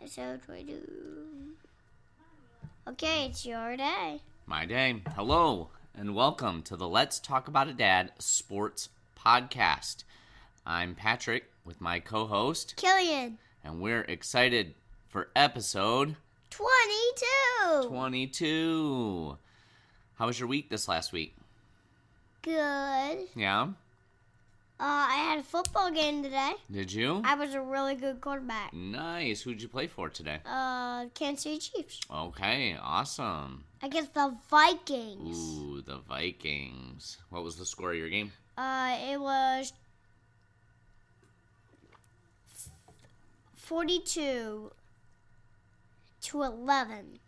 So 22. Okay, it's your day. My day. Hello, and welcome to the Let's Talk About a Dad Sports Podcast. I'm Patrick with my co-host, Cillian. and we're excited for episode 22. How was your week this last week? Good. Yeah? I had a football game today. Did you? I was a really good quarterback. Nice. Who'd you play for today? Kansas City Chiefs. Okay, awesome. Against the Vikings. Ooh, the Vikings. What was the score of your game? It was 42-11.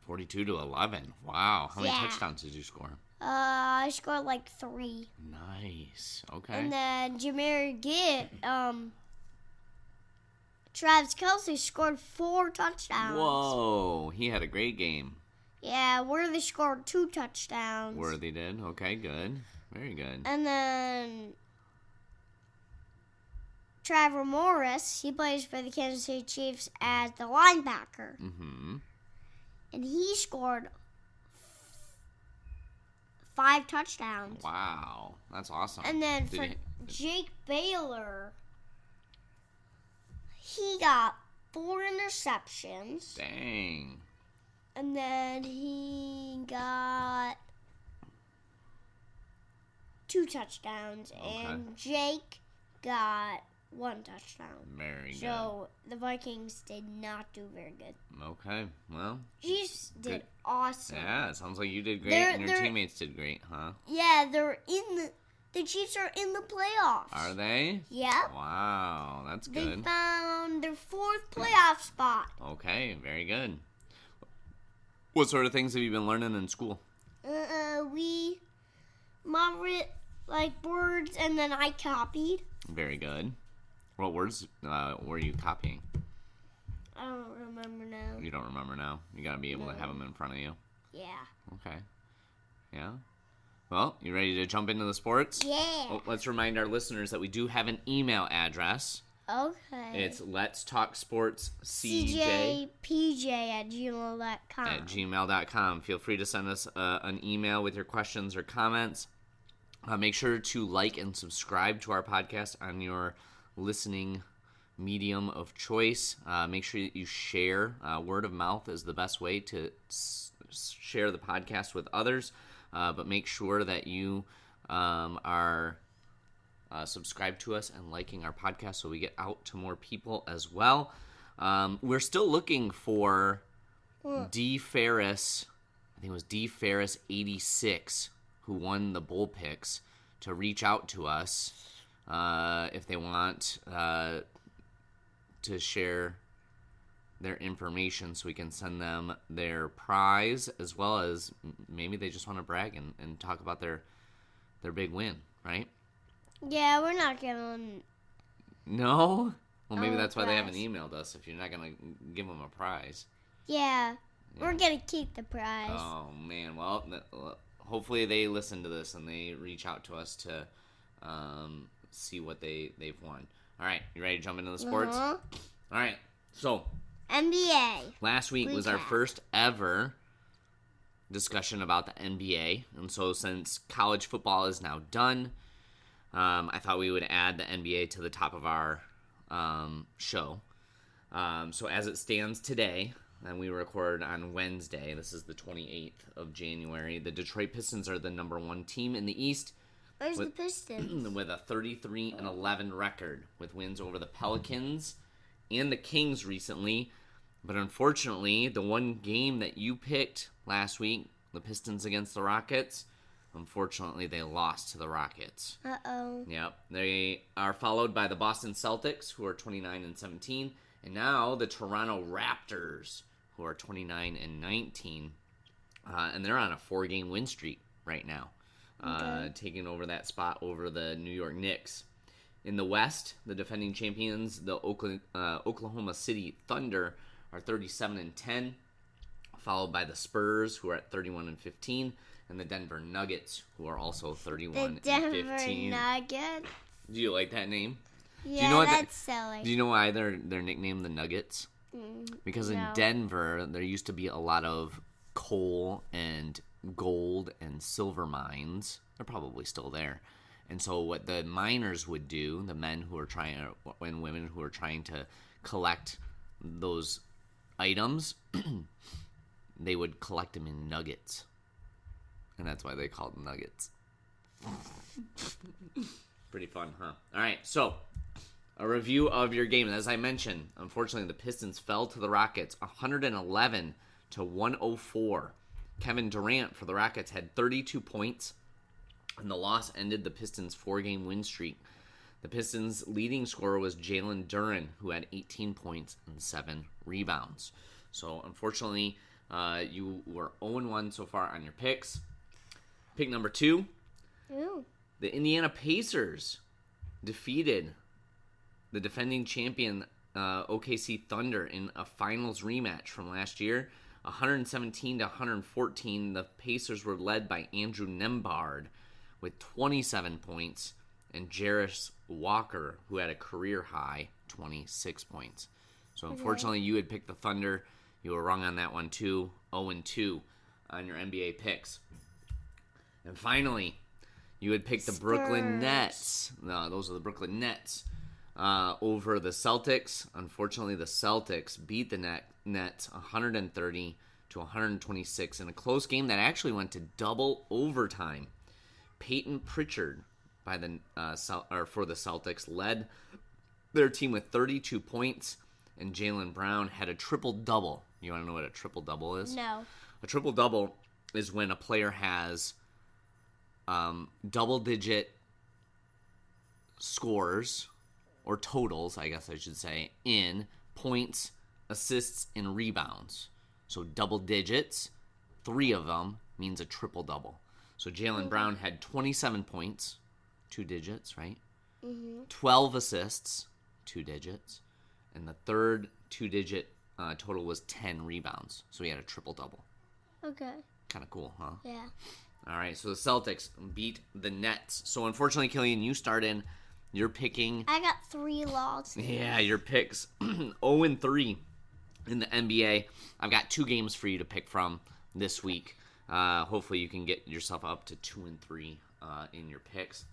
42-11. Wow. How many touchdowns did you score? I scored like 3. Nice. Okay. And then Jameer Gibb, Travis Kelce scored 4 touchdowns. Whoa. He had a great game. Yeah, Worthy scored 2 touchdowns. Worthy did. Okay, good. Very good. And then Trevor Morris, he plays for the Kansas City Chiefs as the linebacker. Mm-hmm. And he scored 5 touchdowns. Wow. That's awesome. And then Jake Baylor, he got 4 interceptions. Dang. And then he got 2 touchdowns. Okay. And Jake got 1 touchdown. Very good. So the Vikings did not do very good. Okay. Well. Chiefs did good. Awesome. Yeah, it sounds like you did great and your teammates did great, huh? Yeah, the Chiefs are in the playoffs. Are they? Yep. Wow, that's good. They found their 4th playoff spot. Okay, very good. What sort of things have you been learning in school? We moderate like words, and then I copied. Very good. What words were you copying? I don't remember now. You don't remember now? You gotta be able to have them in front of you. Yeah. Okay. Yeah? Well, you ready to jump into the sports? Yeah. Oh, let's remind our listeners that we do have an email address. Okay. It's Let's Talk Sports CJPJ@gmail.com. at gmail.com. Feel free to send us an email with your questions or comments. Make sure to like and subscribe to our podcast on your listening medium of choice. Make sure that you share. Word of mouth is the best way to share the podcast with others. But make sure that you are subscribed to us and liking our podcast so we get out to more people as well. We're still looking for D. Ferris, I think it was D. Ferris 86, who won the Bull Picks, to reach out to us if they want to share their information so we can send them their prize, as well as maybe they just want to brag and talk about their big win, right? Yeah, we're not giving. No? Well, maybe that's why they prize. haven't emailed us, if you're not going to give them a prize. Yeah, we're going to keep the prize. Oh, man. Well, hopefully they listen to this and they reach out to us to see what they've won. All right, you ready to jump into the sports? Uh-huh. All right, so NBA. last week was our first ever discussion about the NBA, and so since college football is now done, I thought we would add the NBA to the top of our show. So as it stands today, and we record on Wednesday, this is the 28th of January, the Detroit Pistons are the number 1 team in the East. Where's the Pistons? With a 33-11 record, with wins over the Pelicans and the Kings recently. But unfortunately, the one game that you picked last week, the Pistons against the Rockets, unfortunately they lost to the Rockets. Uh-oh. Yep. They are followed by the Boston Celtics, who are 29-17, and now the Toronto Raptors, who are 29-19. And they're on a 4-game win streak right now. Taking over that spot over the New York Knicks. In the West, the defending champions, the Oklahoma City Thunder, are 37-10, followed by the Spurs, who are at 31-15, and the Denver Nuggets, who are also 31-15. The Denver Nuggets. Do you like that name? Yeah, that's silly. Do you know why they're nicknamed the Nuggets? Because in No. Denver, there used to be a lot of coal and gold and silver mines. They're probably still there. And so what the miners would do, the men who are trying, and women who are trying to collect those items, they would collect them in nuggets. And that's why they called them nuggets. Pretty fun, huh? All right, so a review of your game. As I mentioned, unfortunately, the Pistons fell to the Rockets 111 to 104. Kevin Durant for the Rockets had 32 points, and the loss ended the Pistons' 4-game win streak. The Pistons' leading scorer was Jalen Duren, who had 18 points and 7 rebounds. So, unfortunately, you were 0-1 so far on your picks. Pick number 2, Ooh. the Indiana Pacers defeated the defending champion OKC Thunder in a finals rematch from last year. 117 to 114, the Pacers were led by Andrew Nembhard with 27 points, and Jarris Walker, who had a career high 26 points. So unfortunately, you had picked the Thunder. You were wrong on that one too. 0-2 on your NBA picks. And finally, you had picked the Brooklyn Nets. No, those are the Brooklyn Nets over the Celtics. Unfortunately, the Celtics beat the Nets 130 to 126 in a close game that actually went to double overtime. Peyton Pritchard for the Celtics led their team with 32 points, and Jaylen Brown had a triple-double. You want to know what a triple-double is? No. A triple-double is when a player has double-digit scores, or totals, I guess I should say, in points, assists, and rebounds. So double digits, 3 of them means a triple-double. So Jaylen Brown had 27 points, 2 digits, right? 12 assists, 2 digits. And the third 2-digit total was 10 rebounds. So he had a triple-double. Okay. Kind of cool, huh? Yeah. All right, so the Celtics beat the Nets. So unfortunately, Cillian, you start in. You're picking... I got 3 losses. Yeah, your picks 0-3 in the NBA. I've got 2 games for you to pick from this week. Hopefully you can get yourself up to 2-3 in your picks.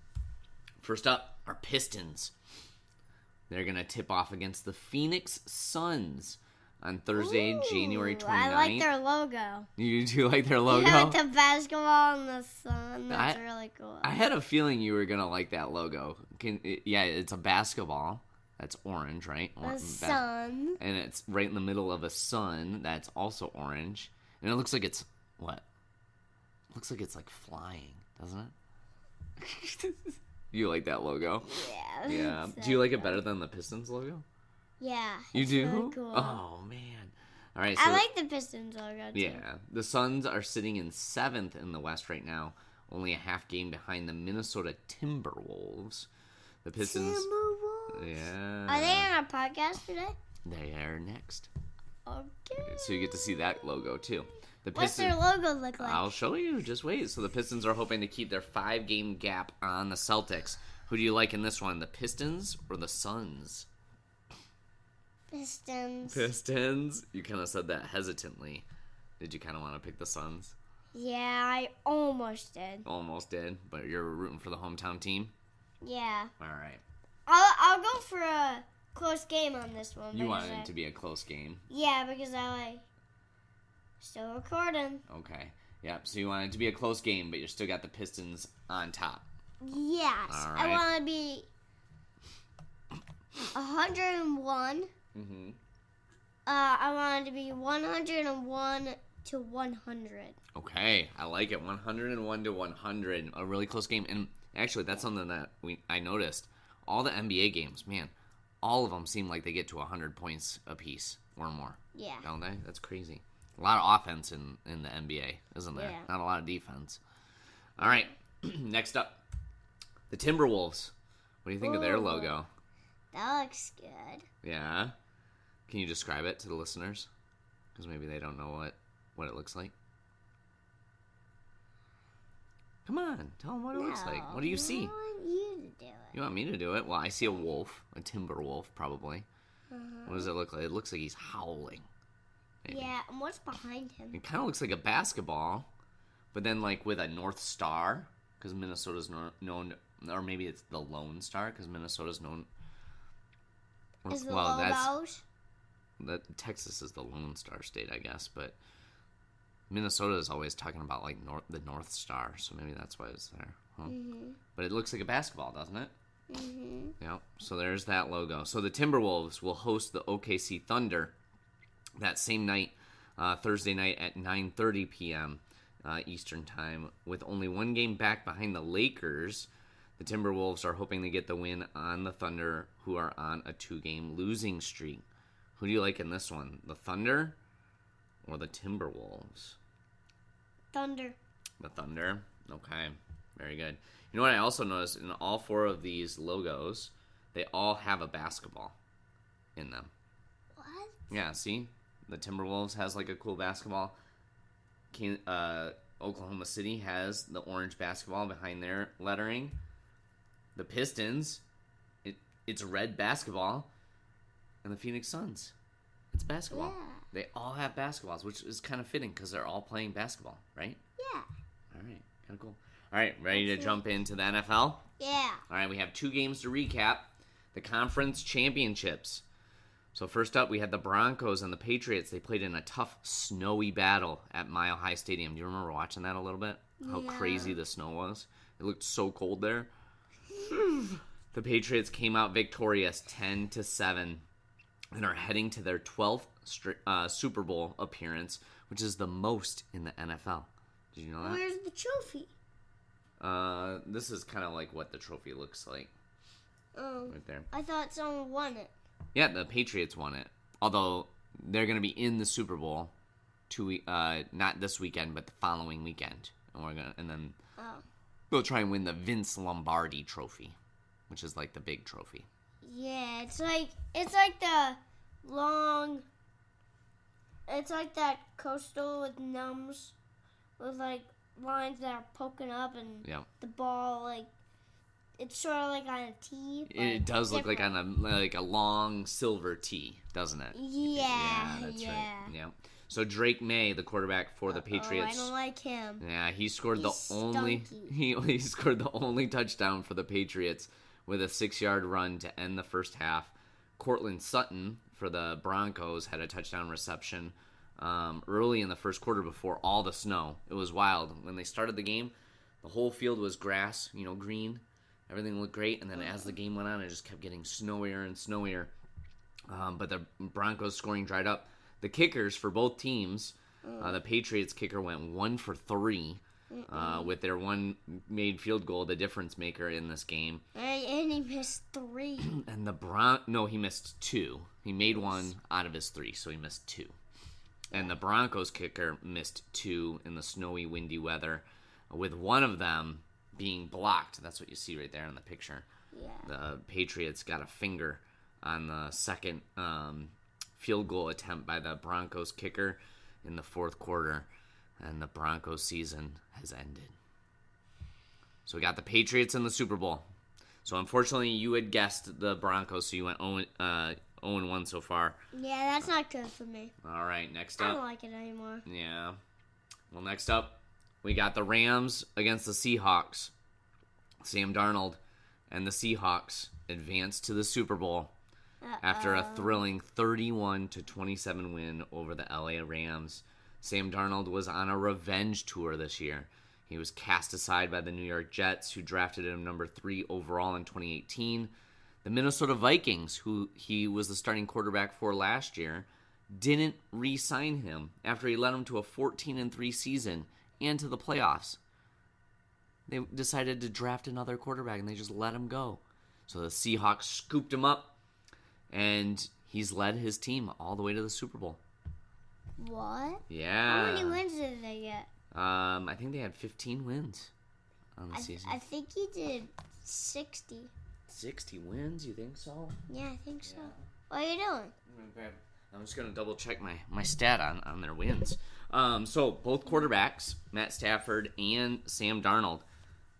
First up, our Pistons. They're going to tip off against the Phoenix Suns on Thursday, January 29th. I like their logo. You do like their logo? Yeah, with the basketball and the sun. That's really cool. I had a feeling you were going to like that logo. Yeah, it's a basketball. That's orange, right? The sun. And it's right in the middle of a sun that's also orange. And it looks like it's, what? It looks like it's like flying, doesn't it? You like that logo? Yeah. Yeah. Do you like it better than the Pistons logo? Yeah. You do? Really cool. Oh, man. All right. So I like the Pistons logo, too. yeah. The Suns are sitting in 7th in the West right now, only a half game behind the Minnesota Timberwolves. The Pistons. Timberwolves? Yeah. Are they on our podcast today? They are next. Okay. So you get to see that logo, too. The What's Pistons, their logo look like? I'll show you. Just wait. So the Pistons are hoping to keep their 5-game gap on the Celtics. Who do you like in this one, the Pistons or the Suns? Pistons. Pistons? You kind of said that hesitantly. Did you kind of want to pick the Suns? Yeah, I almost did. Almost did, but you're rooting for the hometown team? Yeah. All right. I'll go for a close game on this one. You want it to be a close game? Yeah, because still recording. Okay. Yep, so you want it to be a close game, but you still got the Pistons on top. Yes. All right. I want to be 101. Mm-hmm. I want it to be 101 to 100. Okay, I like it. 101 to 100. A really close game. And actually, that's something that I noticed. All the NBA games, man, all of them seem like they get to 100 points apiece or more. Yeah. Don't they? That's crazy. A lot of offense in the NBA, isn't there? Yeah. Not a lot of defense. All right, next up, the Timberwolves. What do you think of their Ooh. logo? That looks good. Yeah? Can you describe it to the listeners? Because maybe they don't know what it looks like. Come on, tell them what it looks like. What do you see? I want you to do it. You want me to do it? Well, I see a wolf, a timber wolf, probably. What does it look like? It looks like he's howling. Maybe. Yeah, and what's behind him? It kind of looks like a basketball, but then like with a North Star, because Minnesota's known, or maybe it's the Lone Star, because Minnesota's known. Is the logos? Texas is the Lone Star state, I guess, but Minnesota is always talking about like the North Star, so maybe that's why it's there. Huh? Mm-hmm. But it looks like a basketball, doesn't it? Mm-hmm. Yeah. So there's that logo. So the Timberwolves will host the OKC Thunder that same night, Thursday night at 9:30 p.m. Eastern Time. With only one game back behind the Lakers, the Timberwolves are hoping to get the win on the Thunder, who are on a 2-game losing streak. Who do you like in this one? The Thunder or the Timberwolves? Thunder. The Thunder? Okay. Very good. You know what I also noticed? In all 4 of these logos, they all have a basketball in them. What? Yeah, see? The Timberwolves has like a cool basketball. Oklahoma City has the orange basketball behind their lettering. The Pistons, it's a red basketball. And the Phoenix Suns, it's basketball. Yeah. They all have basketballs, which is kind of fitting because they're all playing basketball, right? Yeah. All right, kind of cool. All right, ready to jump into the NFL? Yeah. All right, we have 2 games to recap. The conference championships. So first up, we had the Broncos and the Patriots. They played in a tough, snowy battle at Mile High Stadium. Do you remember watching that a little bit? How crazy the snow was? It looked so cold there. The Patriots came out victorious 10-7 and are heading to their 12th Super Bowl appearance, which is the most in the NFL. Did you know that? Where's the trophy? This is kind of like what the trophy looks like. Oh. Right there. I thought someone won it. Yeah, the Patriots won it. Although they're going to be in the Super Bowl not this weekend, but the following weekend. And then they'll try and win the Vince Lombardi trophy, which is like the big trophy. Yeah, it's like the long. It's like that coastal with numbs, with like lines that are poking up, and the ball like it's sort of like on a tee. It does look like on a long silver tee, doesn't it? Yeah, that's right. Yeah. So Drake May, the quarterback for the Patriots. I don't like him. Yeah, he scored he scored the only touchdown for the Patriots with a 6-yard run to end the first half. Cortland Sutton for the Broncos had a touchdown reception early in the first quarter before all the snow. It was wild. When they started the game, the whole field was grass, green. Everything looked great, and then as the game went on, it just kept getting snowier and snowier. But the Broncos scoring dried up. The kickers for both teams, the Patriots kicker went 1 for 3 with their one made field goal, the difference maker in this game. And he missed 3. And he missed 2. He made 1 out of his 3, so he missed 2. And the Broncos kicker missed 2 in the snowy, windy weather, with one of them being blocked. That's what you see right there in the picture. Yeah. The Patriots got a finger on the second field goal attempt by the Broncos kicker in the fourth quarter, and the Broncos season has ended. So we got the Patriots in the Super Bowl. So unfortunately, you had guessed the Broncos, so you went 0-1 so far. Yeah, that's not good for me. All right, next up. I don't like it anymore. Yeah. Well, next up, we got the Rams against the Seahawks. Sam Darnold and the Seahawks advanced to the Super Bowl after a thrilling 31-27 win over the LA Rams. Sam Darnold was on a revenge tour this year. He was cast aside by the New York Jets, who drafted him number 3 overall in 2018. The Minnesota Vikings, who he was the starting quarterback for last year, didn't re-sign him after he led them to a 14-3 season and to the playoffs. They decided to draft another quarterback, and they just let him go. So the Seahawks scooped him up, and he's led his team all the way to the Super Bowl. What? Yeah. How many wins did they get? I think they had 15 wins on the season. I think he did 60. 60 wins? You think so? Yeah, I think so. What are you doing? I'm just going to double check my stat on their wins. So both quarterbacks, Matt Stafford and Sam Darnold,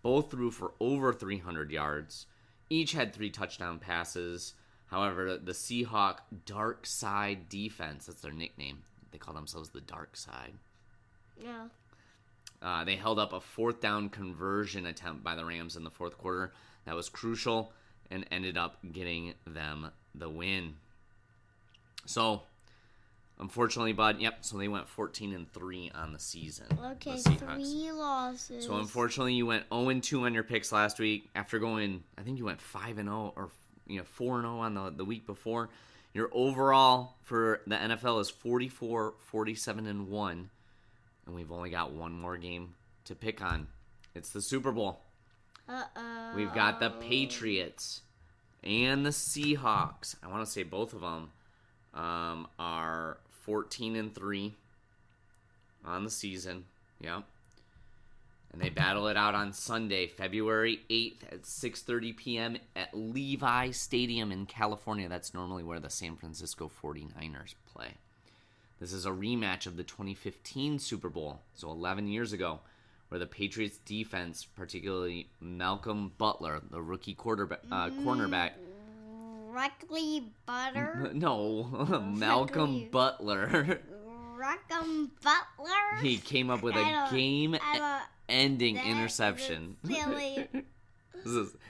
both threw for over 300 yards. Each had 3 touchdown passes. However, the Seahawk Dark Side defense, that's their nickname. They call themselves the Dark Side. Yeah. They held up a 4th down conversion attempt by the Rams in the fourth quarter. That was crucial and ended up getting them the win. So, unfortunately, Bud, so they went 14-3 on the season. Okay, the Seahawks. 3 losses. So, unfortunately, you went 0-2 on your picks last week after going, I think you went 5-0 or 4-0 on the week before. Your overall for the NFL is 44-47-1, and we've only got one more game to pick on. It's the Super Bowl. Uh-oh. We've got the Patriots and the Seahawks. I want to say both of them are 14-3 on the season. Yep. And they battle it out on Sunday, February 8th at 6:30 p.m. at Levi Stadium in California. That's normally where the San Francisco 49ers play. This is a rematch of the 2015 Super Bowl, so 11 years ago, where the Patriots defense, particularly Malcolm Butler, the rookie cornerback. Reckley Butter? No, Malcolm Butler. Malcolm Butler? He came up with a game-ending interception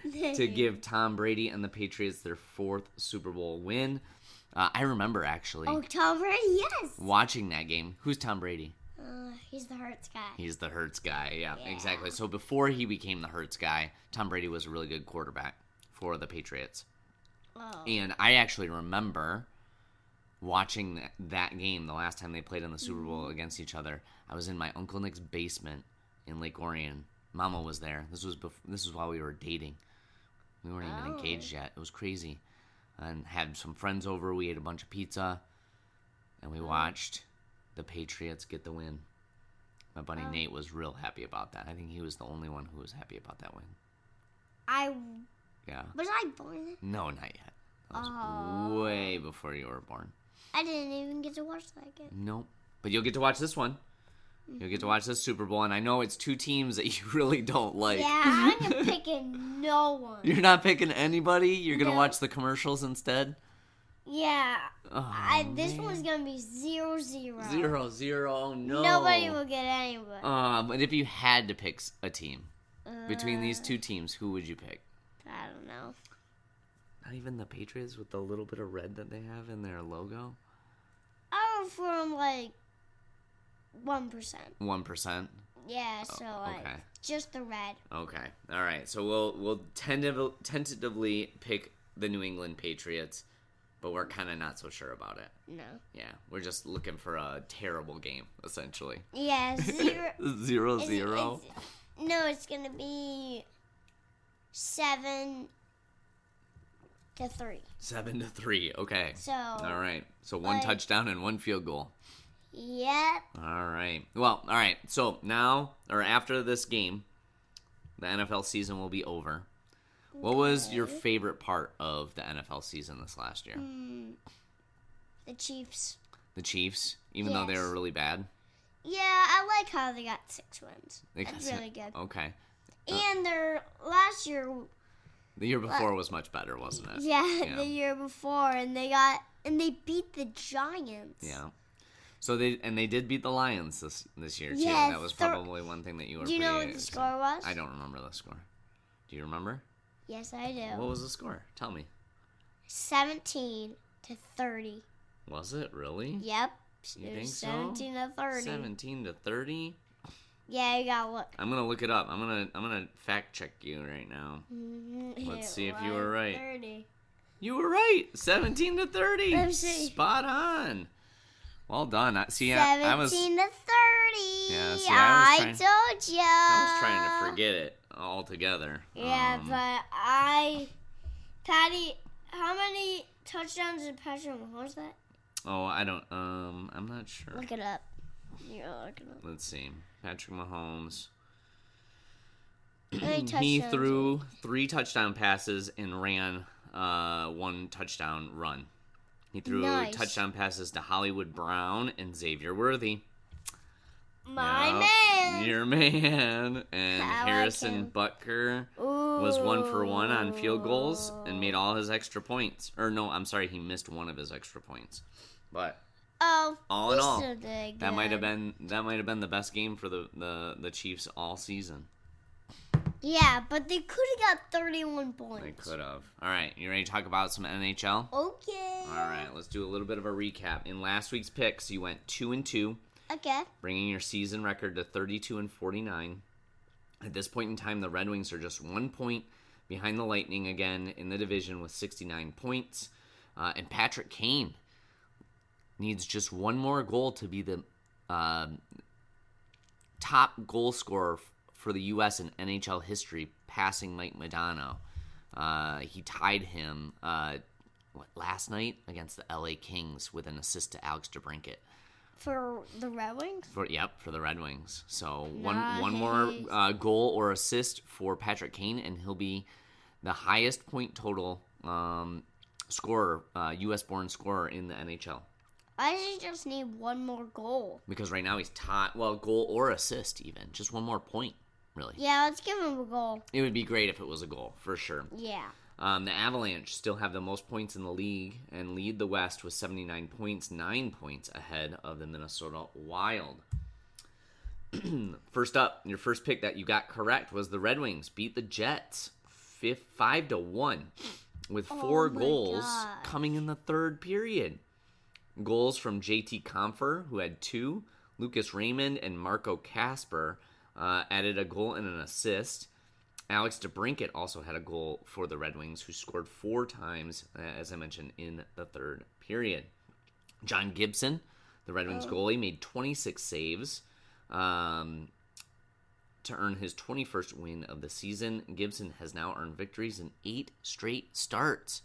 to give Tom Brady and the Patriots their 4th Super Bowl win. I remember, actually. Oh, Tom Brady, yes. Watching that game. Who's Tom Brady? He's the Hurts guy. He's the Hurts guy, yeah, exactly. So before he became the Hurts guy, Tom Brady was a really good quarterback for the Patriots. Oh. And I actually remember watching that game the last time they played in the Super Bowl against each other. I was in my Uncle Nick's basement in Lake Orion. Mama was there. This was while we were dating. We weren't even engaged yet. It was crazy. And had some friends over. We ate a bunch of pizza. And we watched the Patriots get the win. My buddy Nate was real happy about that. I think he was the only one who was happy about that win. Yeah. Was I born? No, not yet. That was way before you were born. I didn't even get to watch that game. Nope. But you'll get to watch this one. You'll get to watch this Super Bowl, and I know it's 2 teams that you really don't like. Yeah, I'm picking no one. You're not picking anybody? You're going to watch the commercials instead? Yeah. This one's going to be 0-0. 0-0, no. Nobody will get anybody. But if you had to pick a team between these 2 teams, who would you pick? I don't know. Not even the Patriots with the little bit of red that they have in their logo? Oh, from like 1%. 1%? Yeah, so okay. Just the red. Okay. All right. So we'll tentatively pick the New England Patriots, but we're kind of not so sure about it. No. Yeah, we're just looking for a terrible game, essentially. Yeah, 0-0. No, it's gonna be 7-3. 7-3. Okay. So. All right. So 1 touchdown and 1 field goal. Yep. All right. Well, all right. So now, or after this game, the NFL season will be over. What was your favorite part of the NFL season this last year? The Chiefs. The Chiefs, even though they were really bad? Yeah, I like how they got 6 wins. That's really good. Okay. And their last year... The year before was much better, wasn't it? Yeah, the year before, and they beat the Giants. Yeah. So they did beat the Lions this year too. Yes, That was probably one thing that you were. Do you know what the score was? I don't remember the score. Do you remember? Yes, I do. What was the score? Tell me. 17-30. Was it really? Yep. You think 17-30. 17-30. Yeah, you gotta look. I'm gonna look it up. I'm gonna fact check you right now. Let's see if you were right. 30. You were right. 17-30. Let's see. Spot on. Well done. See, 17-30. Yeah, see, I told you. I was trying to forget it altogether. Yeah, but Patty, how many touchdowns did Patrick Mahomes was that? Oh, I don't. I'm not sure. Look it up. Yeah, look it up. Let's see. Patrick Mahomes. He threw 3 touchdown passes and ran 1 touchdown run. He threw touchdown passes to Hollywood Brown and Xavier Worthy. My man. Your man. And Harrison Butker. Ooh. was 1 for 1 on field goals and made all his extra points. Or no, I'm sorry, he missed one of his extra points. But all in all, that might have been the best game for the Chiefs all season. Yeah, but they could have got 31 points. They could have. All right, you ready to talk about some NHL? Okay. All right, let's do a little bit of a recap. In last week's picks, you went 2-2. Okay. Bringing your season record to 32-49. At this point in time, the Red Wings are just 1 point behind the Lightning again in the division with 69 points. And Patrick Kane needs just one more goal to be the top goal scorer for the U.S. in NHL history, passing Mike Modano. He tied him last night against the L.A. Kings with an assist to Alex DeBrincat. For the Red Wings? For the Red Wings. So one more goal or assist for Patrick Kane, and he'll be the highest point total scorer, U.S.-born scorer in the NHL. I just need one more goal. Because right now he's tied, goal or assist even. Just one more point, really. Yeah, let's give him a goal. It would be great if it was a goal, for sure. Yeah. The Avalanche still have the most points in the league and lead the West with 79 points, 9 points ahead of the Minnesota Wild. First up, your first pick that you got correct was the Red Wings beat the Jets 5-1 with 4 goals coming in the third period. Goals from JT Compher, who had 2, Lucas Raymond and Marco Kasper added a goal and an assist. Alex DeBrincat also had a goal for the Red Wings, who scored 4 times, as I mentioned, in the third period. John Gibson, the Red Wings goalie, made 26 saves to earn his 21st win of the season. Gibson has now earned victories in 8 straight starts.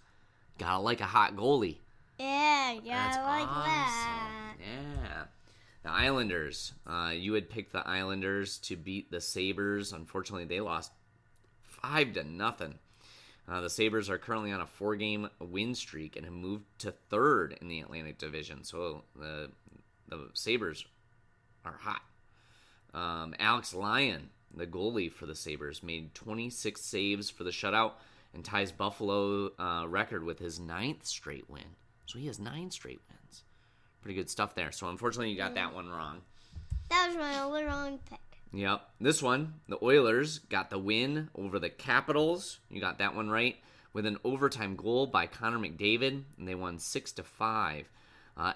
Gotta like a hot goalie. Yeah, That's I like awesome. that. Yeah. The Islanders. You had picked the Islanders to beat the Sabres. Unfortunately, they lost 5-0. The Sabres are currently on a 4-game win streak and have moved to 3rd in the Atlantic Division. So the Sabres are hot. Alex Lyon, the goalie for the Sabres, made 26 saves for the shutout and ties Buffalo record with his 9th straight win. So he has 9 straight wins. Pretty good stuff there. So unfortunately, you got that one wrong. That was my only wrong pick. Yep. This one, the Oilers got the win over the Capitals. You got that one right. With an overtime goal by Connor McDavid, and they won 6-5.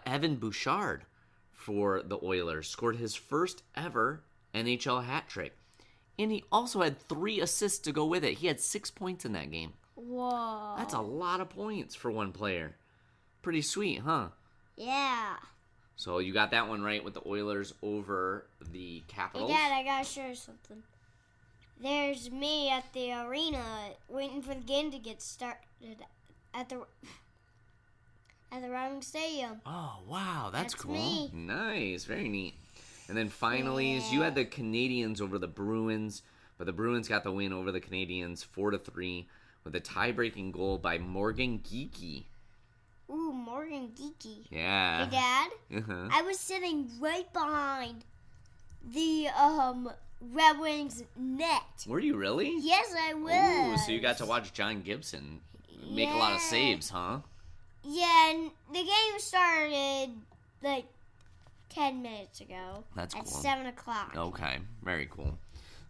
Evan Bouchard for the Oilers scored his first ever NHL hat trick. And he also had 3 assists to go with it. He had 6 points in that game. Whoa. That's a lot of points for one player. Pretty sweet, huh? Yeah. So you got that one right with the Oilers over the Capitals. Hey, Dad, I gotta show you something. There's me at the arena waiting for the game to get started at the Red Wings Stadium. Oh, wow, that's cool. Me. Nice, very neat. And then finally, you had the Canadiens over the Bruins, but the Bruins got the win over the Canadiens 4-3 with a tie-breaking goal by Morgan Geekie. Ooh, Morgan Geekie. Yeah. Hey, Dad, Uh-huh. I was sitting right behind the Red Wings net. Were you really? Yes, I was. Ooh, so you got to watch John Gibson make a lot of saves, huh? Yeah, and the game started like 10 minutes ago. That's at cool. 7 o'clock. Okay, very cool.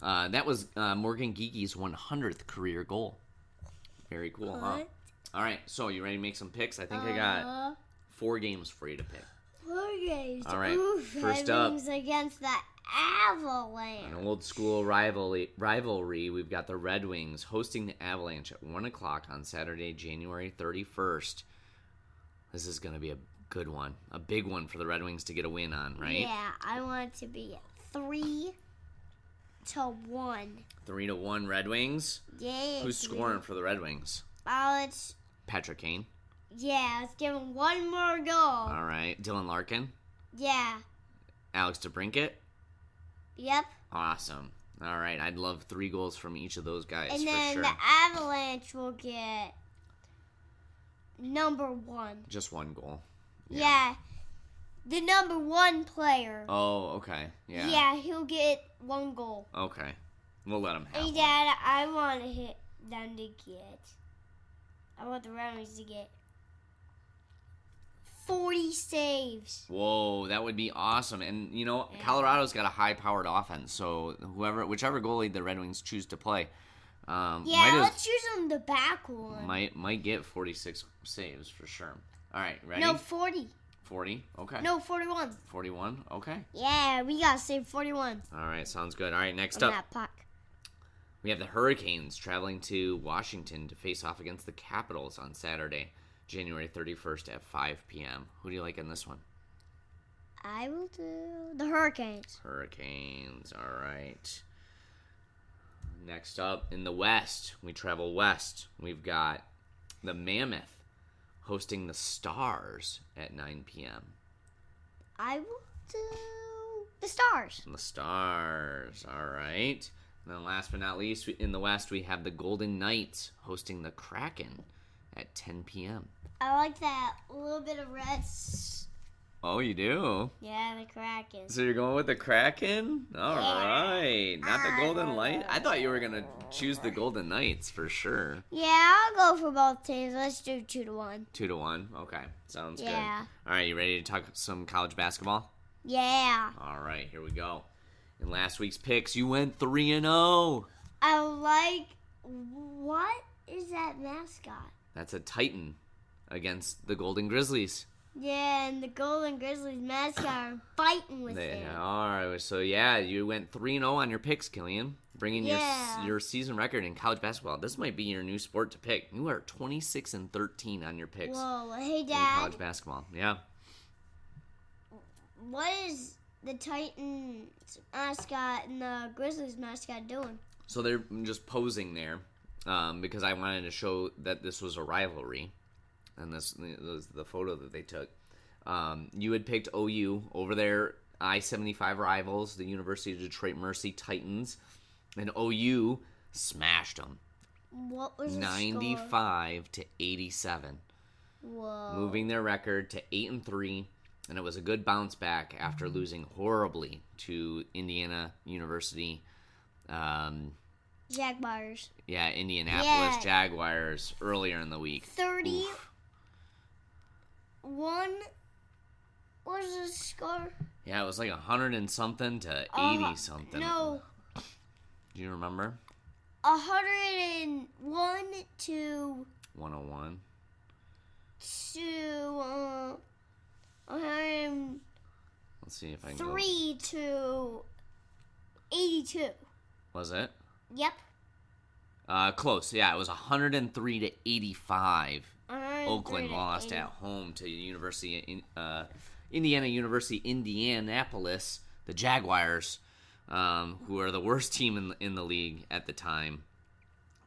That was Morgan Geekie's 100th career goal. Very cool, huh? All right, so you ready to make some picks? I think I got 4 games for you to pick. 4 games. All right, Ooh, first up. Against the Avalanche. An old school rivalry. We've got the Red Wings hosting the Avalanche at 1 o'clock on Saturday, January 31st. This is going to be a good one. A big one for the Red Wings to get a win on, right? Yeah, I want it to be 3-1. 3-1 Red Wings? Yeah. Who's scoring for the Red Wings? It's Patrick Kane. Yeah, let's give him one more goal. All right. Dylan Larkin. Yeah. Alex DeBrincat. Yep. Awesome. All right. I'd love 3 goals from each of those guys and then for sure. the Avalanche will get number 1. Just 1 goal. Yeah. The number 1 player. Oh, okay. Yeah. Yeah, he'll get 1 goal. Okay. We'll let him have Hey, one. Dad, I want to them to get. I want the Red Wings to get 40 saves. Whoa, that would be awesome. And, Colorado's got a high-powered offense, so whichever goalie the Red Wings choose to play, let's choose them the back one. Might get 46 saves for sure. All right, ready? No, 40. 40? Okay. No, 41. 41? Okay. Yeah, we got to save 41. All right, sounds good. All right, next up. That puck. We have the Hurricanes traveling to Washington to face off against the Capitals on Saturday, January 31st at 5 p.m. Who do you like in this one? I will do the Hurricanes. Hurricanes, all right. Next up, in the West, we travel west. We've got the Mammoth hosting the Stars at 9 p.m. I will do the Stars. The Stars, all right. And then last but not least, in the West, we have the Golden Knights hosting the Kraken at 10 p.m. I like that little bit of red. Oh, you do? Yeah, the Kraken. So you're going with the Kraken? All right. Not the Golden Knights? I thought you were going to choose the Golden Knights for sure. Yeah, I'll go for both teams. Let's do 2-1. 2-1? Okay. Sounds good. Yeah. All right, you ready to talk some college basketball? Yeah. All right, here we go. In last week's picks, you went 3-0. I like... What is that mascot? That's a Titan against the Golden Grizzlies. Yeah, and the Golden Grizzlies mascot are fighting with it. All right, so you went 3-0 on your picks, Cillian, bringing your season record in college basketball. This might be your new sport to pick. You are 26-13 on your picks. Whoa, hey, Dad. In college basketball, yeah. What is the Titans mascot and the Grizzlies mascot doing? So they're just posing there because I wanted to show that this was a rivalry. And this was the photo that they took. You had picked OU over their I-75 rivals, the University of Detroit Mercy Titans, and OU smashed them. What was the 95 to 87. Whoa! Moving their record to 8-3, and it was a good bounce back after losing horribly to Indiana University. Jaguars. Yeah, Indianapolis Jaguars earlier in the week. 31 was the score? Yeah, it was like 100 and something to 80 something. No. Do you remember? 101 to 101. To Let's see if I can 3 to 82. Was it? Yep. Close. Yeah, it was 103 to 85. Oakland lost 80. at home to Indiana University, Indianapolis, the Jaguars, who are the worst team in the league at the time,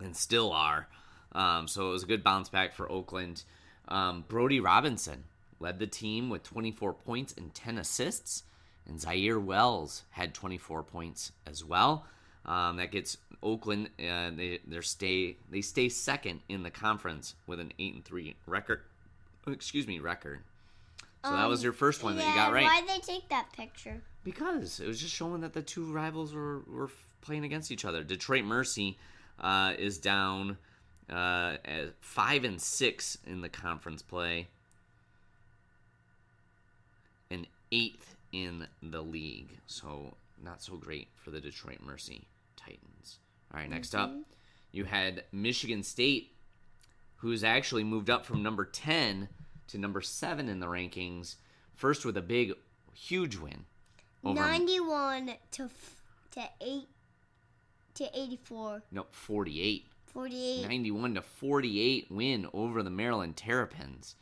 and still are. So it was a good bounce back for Oakland. Brody Robinson led the team with 24 points and 10 assists, and Zaire Wells had 24 points as well. That gets Oakland. They stay second in the conference with an 8-3 record. Record. So that was your first one that you got right. Why'd they take that picture? Because it was just showing that the two rivals were playing against each other. Detroit Mercy is down at 5-6 in the conference play, and 8th in the league. So not so great for the Detroit Mercy Titans. All right, next up, you had Michigan State, who's actually moved up from number 10 to number 7 in the rankings. First with a huge win. 91 to 84. No, 48. 48. 91 to 48 win over the Maryland Terrapins.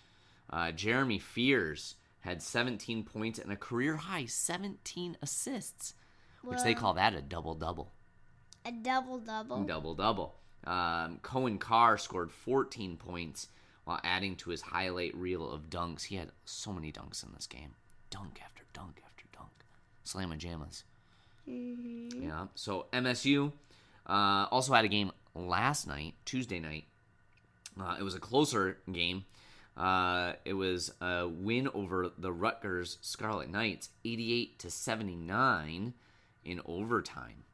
Jeremy Fears had 17 points and a career high 17 assists, which they call that a double-double. A double-double? Double-double. Cohen Carr scored 14 points while adding to his highlight reel of dunks. He had so many dunks in this game. Dunk after dunk after dunk. Slam-a-jammas. Mm-hmm. Yeah. So MSU also had a game last night, Tuesday night. It was a closer game. It was a win over the Rutgers Scarlet Knights, 88 to 79 in overtime.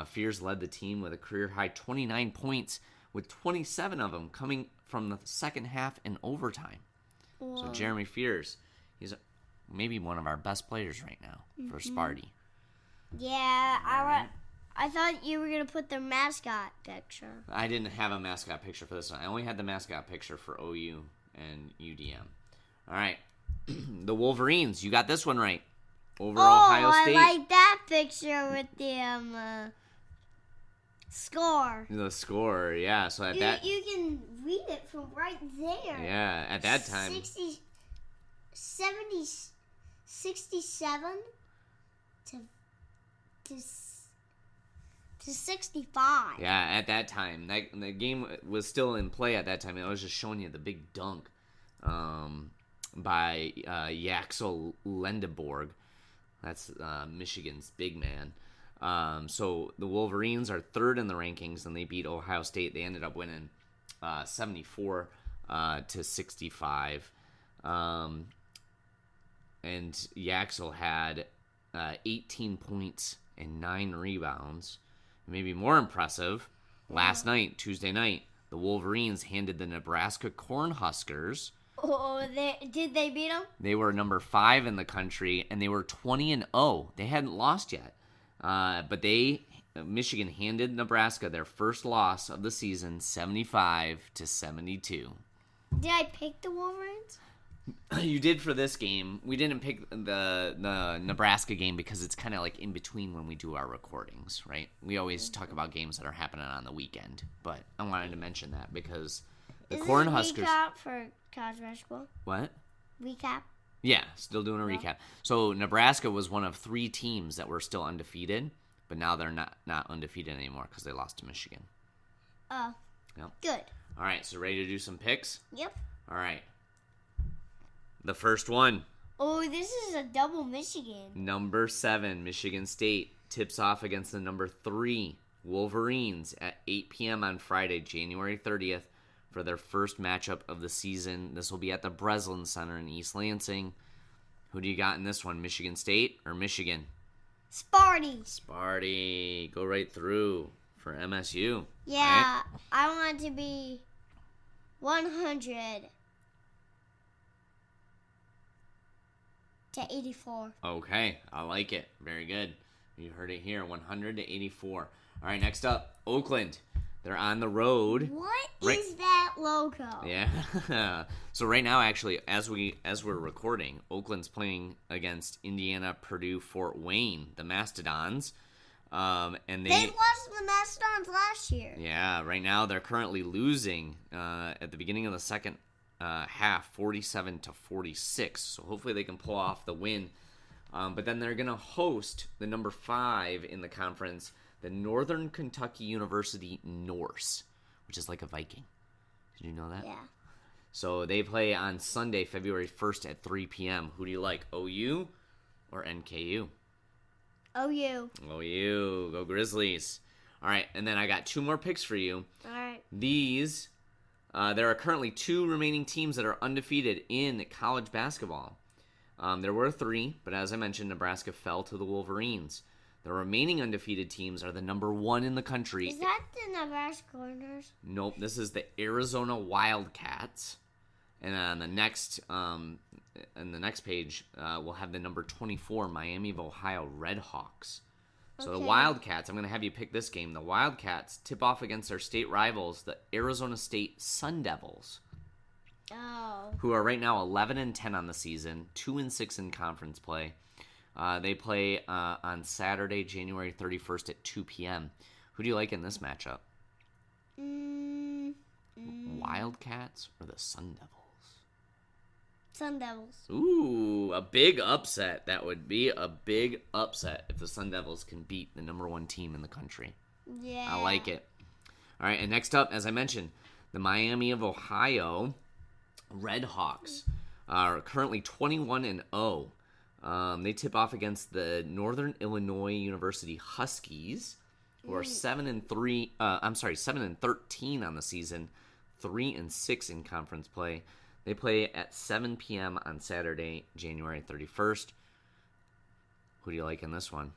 Fears led the team with a career-high 29 points, with 27 of them coming from the second half and overtime. Whoa. So Jeremy Fears, he's maybe one of our best players right now for Sparty. Yeah, I thought you were going to put their mascot picture. I didn't have a mascot picture for this one. I only had the mascot picture for OU and UDM. All right. The Wolverines, you got this one right. Over Ohio State. I like that picture with the score. The score, yeah. So you can read it from right there. Yeah, at that time. 67 to 65. Yeah, at that time. The game was still in play at that time. I was just showing you the big dunk by Yaxel Lendeborg. That's Michigan's big man. So the Wolverines are third in the rankings, and they beat Ohio State. They ended up winning 74 to 65. And Yaxel had 18 points and 9 rebounds. Maybe more impressive, last night, Tuesday night, the Wolverines handed the Nebraska Cornhuskers. Oh, did they beat them? They were number 5 in the country, and they were 20-0. They hadn't lost yet. But Michigan handed Nebraska their first loss of the season, 75 to 72. Did I pick the Wolverines? You did for this game. We didn't pick the Nebraska game because it's kind of like in between when we do our recordings, right? We always talk about games that are happening on the weekend, but I wanted to mention that because the Cornhuskers. Recap for college basketball. What? Recap. Yeah, still doing a recap. So Nebraska was one of 3 teams that were still undefeated, but now they're not undefeated anymore because they lost to Michigan. Oh. Yep. Good. All right, so ready to do some picks? Yep. All right. The first one. Oh, this is a double Michigan. Number 7, Michigan State, tips off against the number 3, Wolverines, at 8 p.m. on Friday, January 30th, for their first matchup of the season. This will be at the Breslin Center in East Lansing. Who do you got in this one, Michigan State or Michigan? Sparty. Sparty. Go right through for MSU. Yeah, right? I want it to be 100 to 84. Okay, I like it. Very good. You heard it here, 100 to 84. All right, next up, Oakland. They're on the road. What is that logo? Yeah. So right now, actually, as we're recording, Oakland's playing against Indiana, Purdue, Fort Wayne, the Mastodons. And they lost the Mastodons last year. Yeah. Right now, they're currently losing at the beginning of the second half, 47 to 46. So hopefully they can pull off the win. But then they're gonna host the number 5 in the conference, the Northern Kentucky University Norse, which is like a Viking. Did you know that? Yeah. So they play on Sunday, February 1st at 3 p.m. Who do you like, OU or NKU? OU. OU. Go Grizzlies. All right, and then I got 2 more picks for you. All right. These, there are currently 2 remaining teams that are undefeated in college basketball. There were 3, but as I mentioned, Nebraska fell to the Wolverines. The remaining undefeated teams are the number 1 in the country. Is that the Nebraska Corners? Nope, this is the Arizona Wildcats. And on the next page, we'll have the number 24 Miami of Ohio Redhawks. So the Wildcats, I'm going to have you pick this game. The Wildcats tip off against their state rivals, the Arizona State Sun Devils. Oh. Who are right now 11-10 on the season, 2-6 in conference play. They play on Saturday, January 31st at 2 p.m. Who do you like in this matchup? Wildcats or the Sun Devils? Sun Devils. Ooh, a big upset. That would be a big upset if the Sun Devils can beat the number 1 team in the country. Yeah. I like it. All right, and next up, as I mentioned, the Miami of Ohio Redhawks are currently 21-0. They tip off against the Northern Illinois University Huskies, who are 7-13 on the season, 3-6 in conference play. They play at 7 p.m. on Saturday, January 31st. Who do you like in this one?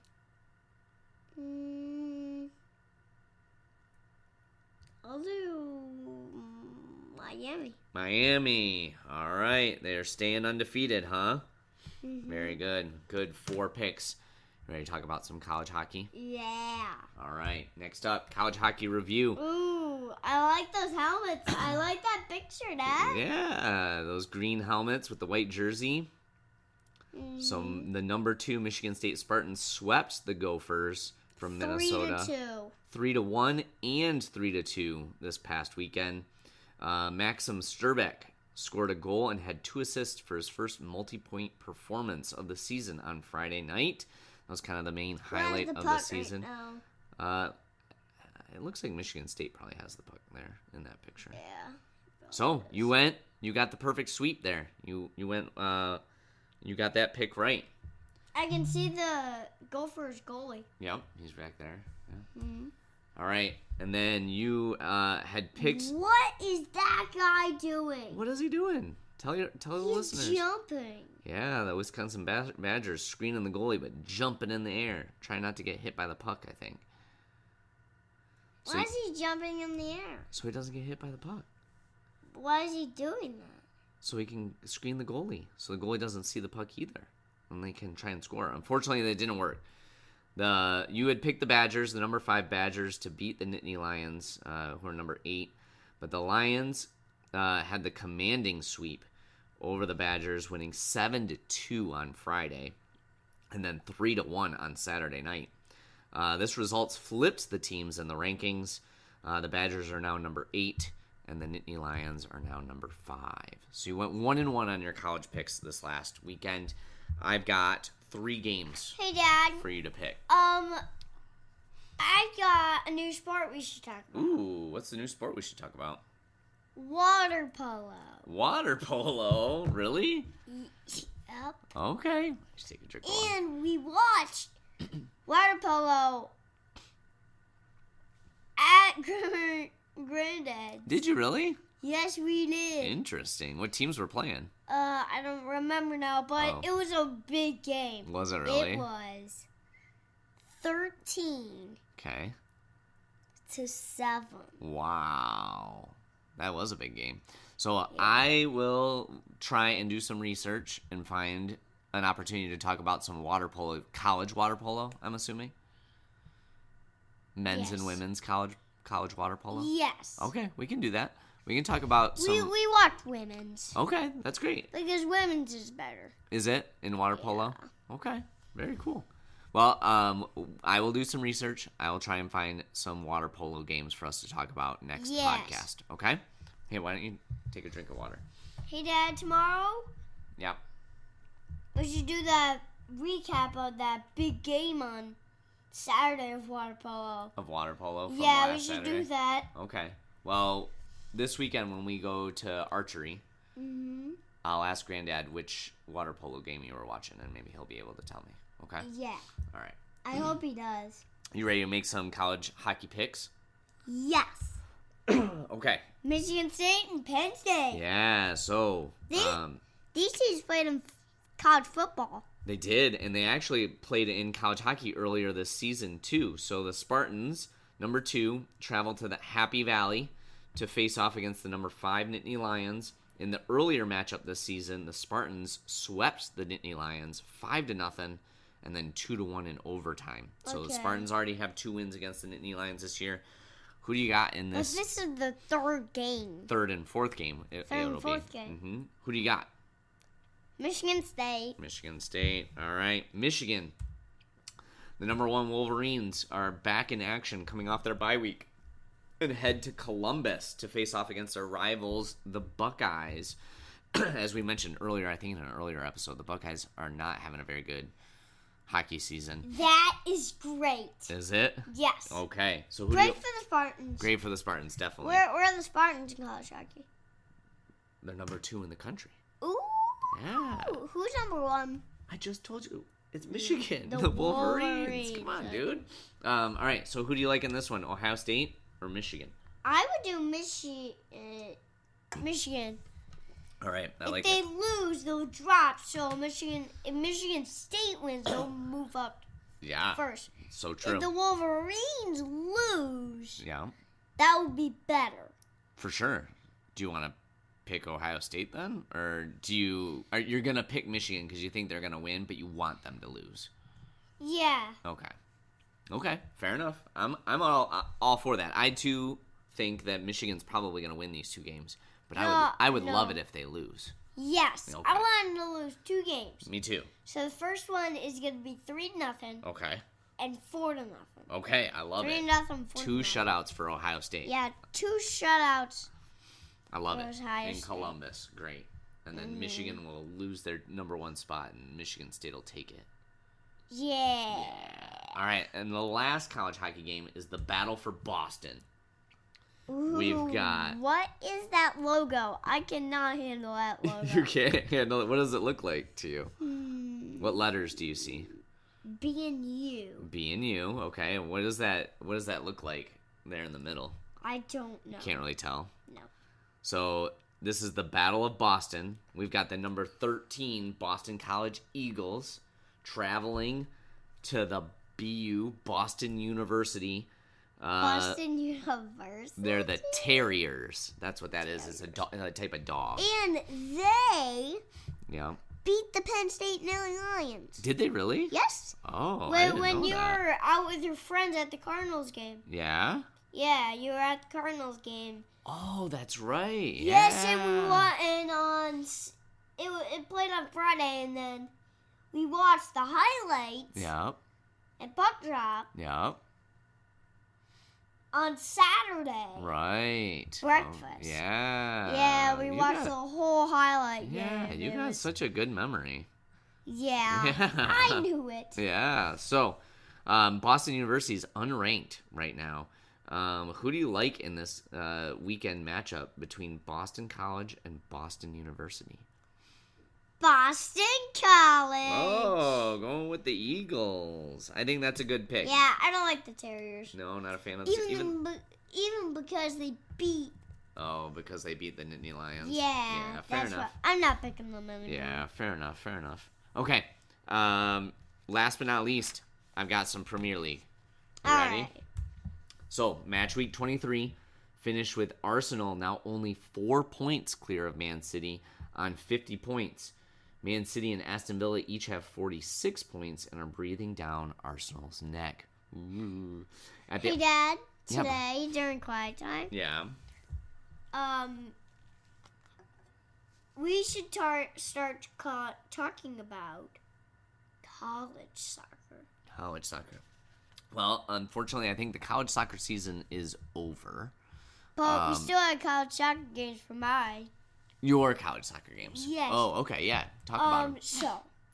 I'll do Miami. Miami. All right. They're staying undefeated, huh? Mm-hmm. Very good. Good 4 picks. Ready to talk about some college hockey? Yeah. All right. Next up, college hockey review. Ooh, I like those helmets. I like that picture, Dad. Yeah, those green helmets with the white jersey. Mm-hmm. So the number 2 Michigan State Spartans swept the Gophers from Minnesota. 3-2. 3-1 and 3-2 this past weekend. Maxim Sturbeck scored a goal and had 2 assists for his first multi-point performance of the season on Friday night. That was kind of the main highlight of the season. Right it looks like Michigan State probably has the puck there in that picture. Yeah. So you got the perfect sweep there. You went, you got that pick right. I can see the Gophers goalie. Yep, he's back there. Yeah. Mm-hmm. All right, and then you had picked. What is that guy doing? What is he doing? Tell the listeners. He's jumping. Yeah, the Wisconsin Badgers screening the goalie, but jumping in the air, trying not to get hit by the puck, I think. Why is he jumping in the air? So he doesn't get hit by the puck. Why is he doing that? So he can screen the goalie, so the goalie doesn't see the puck either, and they can try and score. Unfortunately, that didn't work. You had picked the Badgers, the number 5 Badgers, to beat the Nittany Lions, who are number 8. But the Lions had the commanding sweep over the Badgers, winning 7-2 on Friday, and then 3-1 on Saturday night. This results flipped the teams in the rankings. The Badgers are now number 8, and the Nittany Lions are now number 5. So you went 1-1 on your college picks this last weekend. I've got 3 games. Hey, Dad. For you to pick. I've got a new sport we should talk about. Ooh, what's the new sport we should talk about? Water polo. Water polo? Really? Yep. Okay. Let's take a drink of water. And we watched water polo at Granddad. Did you really? Yes, we did. Interesting. What teams were playing? I don't remember now, but it was a big game. Was it really? It was 13 Okay. to 7. Wow. That was a big game. So I will try and do some research and find an opportunity to talk about some water polo, college water polo, I'm assuming. Men's and women's college water polo? Yes. Okay, we can do that. We can talk about some... We watched women's. Okay, that's great. Because women's is better. Is it? In water polo? Okay, very cool. Well, I will do some research. I will try and find some water polo games for us to talk about next podcast. Okay? Hey, why don't you take a drink of water? Hey, Dad, tomorrow? Yeah. We should do that recap of that big game on Saturday of water polo. Of water polo from yeah, last we should Saturday? do that. Okay. Well, this weekend when we go to archery, I'll ask Granddad which water polo game you were watching, and maybe he'll be able to tell me. Okay? Yeah. All right. I hope he does. You ready to make some college hockey picks? Yes. Okay. Michigan State and Penn State. Yeah, so... These teams played in college football. They did, and they actually played in college hockey earlier this season, too. So the Spartans, number 2, traveled to the Happy Valley to face off against the number 5 Nittany Lions. In the earlier matchup this season, the Spartans swept the Nittany Lions 5-0, and then 2-1 in overtime. So the Spartans already have 2 wins against the Nittany Lions this year. Who do you got in this? This is the third game. Third and fourth game. Third and fourth game. Mm-hmm. Who do you got? Michigan State. Michigan State. All right. Michigan. The number 1 Wolverines are back in action coming off their bye week and head to Columbus to face off against their rivals, the Buckeyes. As we mentioned earlier, I think in an earlier episode, the Buckeyes are not having a very good hockey season. That is great. Is it? Yes. Okay. So great for the Spartans. Great for the Spartans, definitely. Where are the Spartans in college hockey? They're number 2 in the country. Ooh. Yeah. Who's number 1? I just told you. It's Michigan. The Wolverines. Come on, dude. All right. So who do you like in this one? Ohio State or Michigan? I would do Michigan. All right. If they lose, they'll drop. So if Michigan State wins, they'll move up. Yeah. First. So true. If the Wolverines lose, That would be better. For sure. Do you want to pick Ohio State then? Or you're going to pick Michigan because you think they're going to win, but you want them to lose? Yeah. Okay, fair enough. I'm all for that. I, too, think that Michigan's probably going to win these 2 games, but I would love it if they lose. Yes, okay. I want them to lose 2 games. Me too. So the first one is going to be 3-0. Okay. And 4-0. Okay, I love 3-0, it. 4-0. 2 shutouts for Ohio State. Yeah, 2 shutouts. I love it. Ohio in State. Columbus, great. And then Michigan will lose their number 1 spot, and Michigan State will take it. Yeah. All right, and the last college hockey game is the Battle for Boston. Ooh, We've got... What is that logo? I cannot handle that logo. You can't handle it. What does it look like to you? What letters do you see? B and U. B and U, okay. And what does that look like there in the middle? I don't know. Can't really tell. No. So this is the Battle of Boston. We've got the number 13 Boston College Eagles traveling to the BU, Boston University. Boston University. They're the Terriers. That's what that is. It's a type of dog. And they beat the Penn State Lions. Did they really? Yes. Oh, when you were out with your friends at the Cardinals game. Yeah? Yeah, you were at the Cardinals game. Oh, that's right. Yes, yeah. and we won, it played on Friday, and then we watched the highlights. Yep. And puck drop. Yep. On Saturday. Right. Breakfast. Yeah. Yeah, we watched the whole highlight. Yeah, you got such a good memory. Yeah. I knew it. Yeah. So, Boston University is unranked right now. Who do you like in this weekend matchup between Boston College and Boston University? Boston College. Oh, going with the Eagles. I think that's a good pick. Yeah, I don't like the Terriers. No, not a fan of even because they beat. Oh, because they beat the Nittany Lions. Yeah, fair enough. I'm not picking them anymore. Yeah, fair enough. Okay. Last but not least, I've got some Premier League. You ready? Right. So, match week 23 finished with Arsenal now only 4 points clear of Man City on 50 points. Man City and Aston Villa each have 46 points and are breathing down Arsenal's neck. Ooh. Hey, Dad, today during quiet time, we should start talking about college soccer. College soccer. Well, unfortunately, I think the college soccer season is over. But we still have college soccer games for your college soccer games. Yes. Oh, okay, yeah. Talk about them.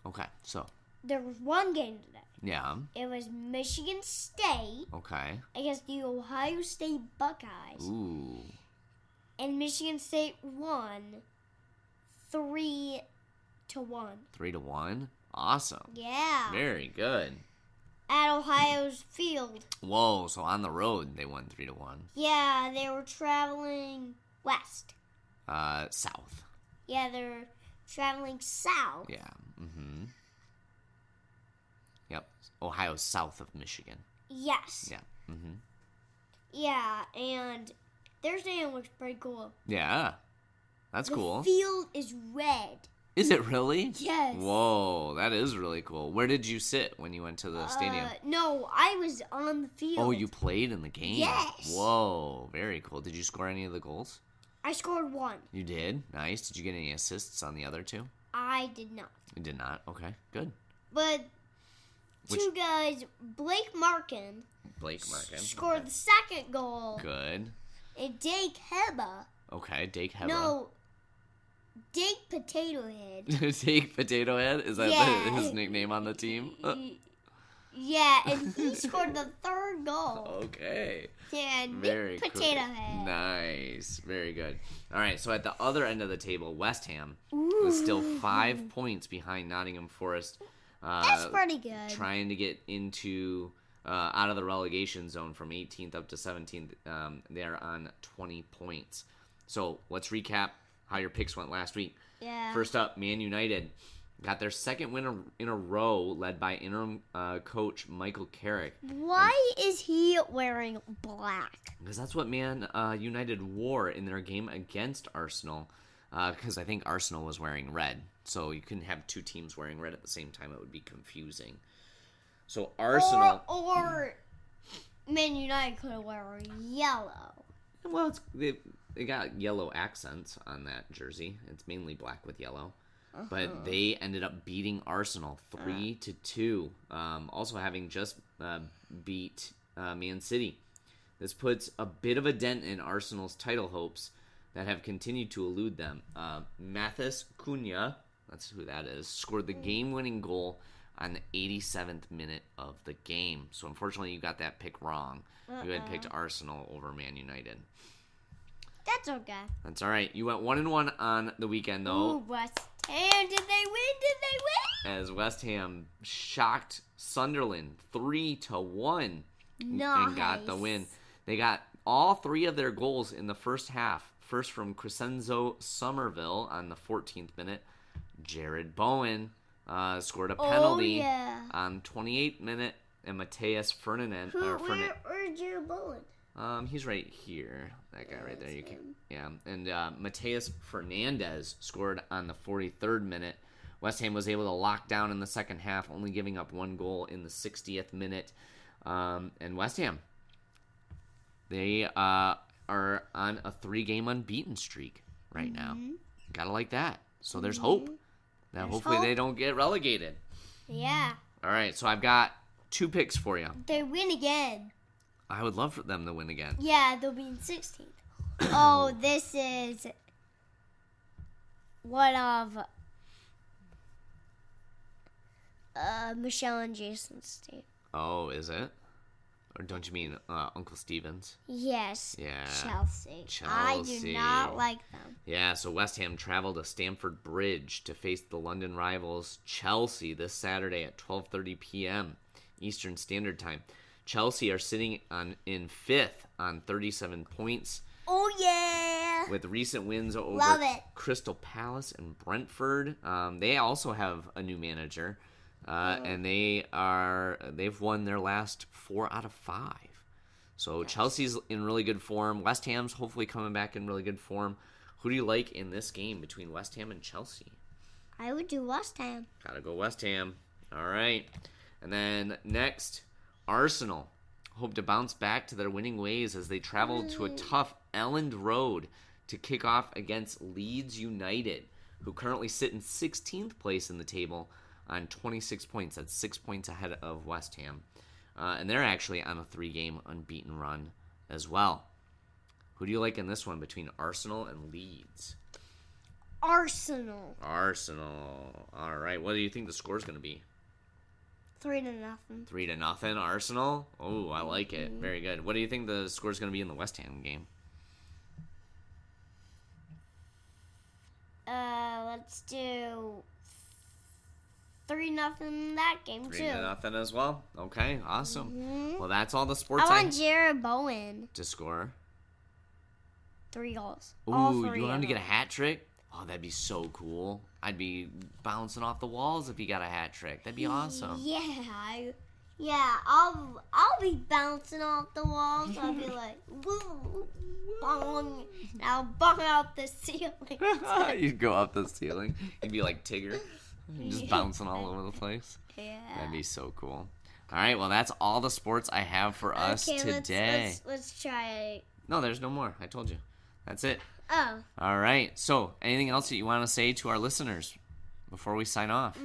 Okay, so. There was one game today. Yeah. It was Michigan State. Okay. Against the Ohio State Buckeyes. Ooh. And Michigan State won 3-1. 3-1? Awesome. Yeah. Very good. At Ohio's field. Whoa, so on the road they won 3-1. Yeah, they were traveling west. South. Yeah, they're traveling south. Yeah. Mm-hmm. Yep. Ohio's south of Michigan. Yes. Yeah. Mm-hmm. Yeah, and their stadium looks pretty cool. Yeah. That's cool. The field is red. Is it really? Yes. Whoa, that is really cool. Where did you sit when you went to the stadium? No, I was on the field. Oh, you played in the game? Yes. Whoa, very cool. Did you score any of the goals? I scored 1. You did? Nice. Did you get any assists on the other 2? I did not. You did not? Okay, good. But two guys, Blake Markin scored the second goal. Good. And Dake Heba. Okay, Dake Heba. No, Dake Potato Head. Dake Potato Head? Is that his nickname on the team? Yeah, and he scored the third goal. Okay. Yeah, Very Dake Potato Head. Nice. Very good. All right, so at the other end of the table, West Ham is still 5 points behind Nottingham Forest. That's pretty good. Trying to get into out of the relegation zone from 18th up to 17th. They're on 20 points. So let's recap how your picks went last week. Yeah. First up, Man United. got their second win in a row, led by interim coach Michael Carrick. Why is he wearing black? Because that's what Man United wore in their game against Arsenal. Because I think Arsenal was wearing red. So you couldn't have two teams wearing red at the same time. It would be confusing. So Arsenal... Or Man United could wear yellow. Well, they got yellow accents on that jersey. It's mainly black with yellow. But they ended up beating Arsenal 3-2. Also having just beat Man City. This puts a bit of a dent in Arsenal's title hopes that have continued to elude them. Matheus Cunha, that's who that is, scored the game-winning goal on the 87th minute of the game. So unfortunately, you got that pick wrong. You had picked Arsenal over Man United. That's okay. That's all right. You went 1-1 on the weekend, though. Ooh, West Ham, did they win? As West Ham shocked Sunderland 3-1 Nice. and got the win. They got all three of their goals in the first half. First from Crescenzo Somerville on the 14th minute. Jared Bowen scored a penalty on 28th minute, and Mateus Fernandez. Where's Jared Bowen? He's right here. That guy right there. And Mateus Fernandez scored on the 43rd minute. West Ham was able to lock down in the second half, only giving up one goal in the 60th minute. And West Ham, they are on a 3-game unbeaten streak right now. Gotta like that. So there's hope. Now hopefully they don't get relegated. Yeah. All right, so I've got 2 picks for you. They win again. I would love for them to win again. Yeah, they'll be in 16th. Oh, this is one of Michelle and Jason's team. Oh, is it? Or don't you mean Uncle Steven's? Yes. Yeah. Chelsea. I do not like them. Yeah, so West Ham traveled to Stamford Bridge to face the London rivals Chelsea this Saturday at 12:30 p.m. Eastern Standard Time. Chelsea are sitting in 5th on 37 points. Oh, yeah. With recent wins over Crystal Palace and Brentford. They also have a new manager. And they've won their last 4 out of 5. So Chelsea's in really good form. West Ham's hopefully coming back in really good form. Who do you like in this game between West Ham and Chelsea? I would do West Ham. Gotta go West Ham. All right. And then next, Arsenal hope to bounce back to their winning ways as they travel to a tough Elland Road to kick off against Leeds United, who currently sit in 16th place in the table on 26 points. That's 6 points ahead of West Ham. And they're actually on a 3-game unbeaten run as well. Who do you like in this one between Arsenal and Leeds? Arsenal. All right. What do you think the score's going to be? 3-0. 3-0, Arsenal? Oh, I like it. Very good. What do you think the score's going to be in the West Ham game? Let's do 3-0 in that game, too. 3-0 as well? Okay, awesome. Well, that's all the sports I want Jared Bowen to score. 3 goals. Ooh, you want him to get a hat trick? Oh, that'd be so cool. I'd be bouncing off the walls if he got a hat trick. That'd be awesome. Yeah, I'll be bouncing off the walls. I'll be like, woo, bong, and I'll bong out the ceiling. You'd go up the ceiling. You'd be like Tigger, just bouncing all over the place. Yeah. That'd be so cool. All right, well, that's all the sports I have for us today. Let's try it. No, there's no more. I told you. That's it. Oh. All right. So, anything else that you want to say to our listeners before we sign off?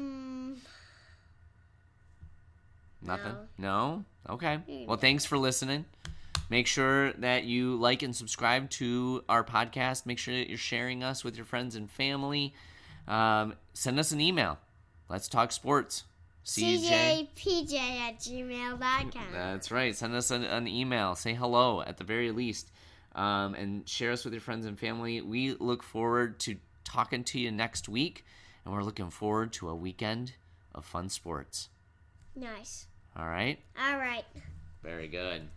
Nothing? No? Okay. Well, thanks for listening. Make sure that you like and subscribe to our podcast. Make sure that you're sharing us with your friends and family. Send us an email. Let's talk sports. CJPJ@gmail.com. That's right. Send us an email. Say hello at the very least. And share us with your friends and family. We look forward to talking to you next week. And we're looking forward to a weekend of fun sports. Nice. All right? All right. Very good.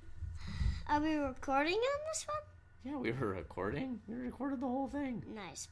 Are we recording on this one? Yeah, we were recording. We recorded the whole thing. Nice.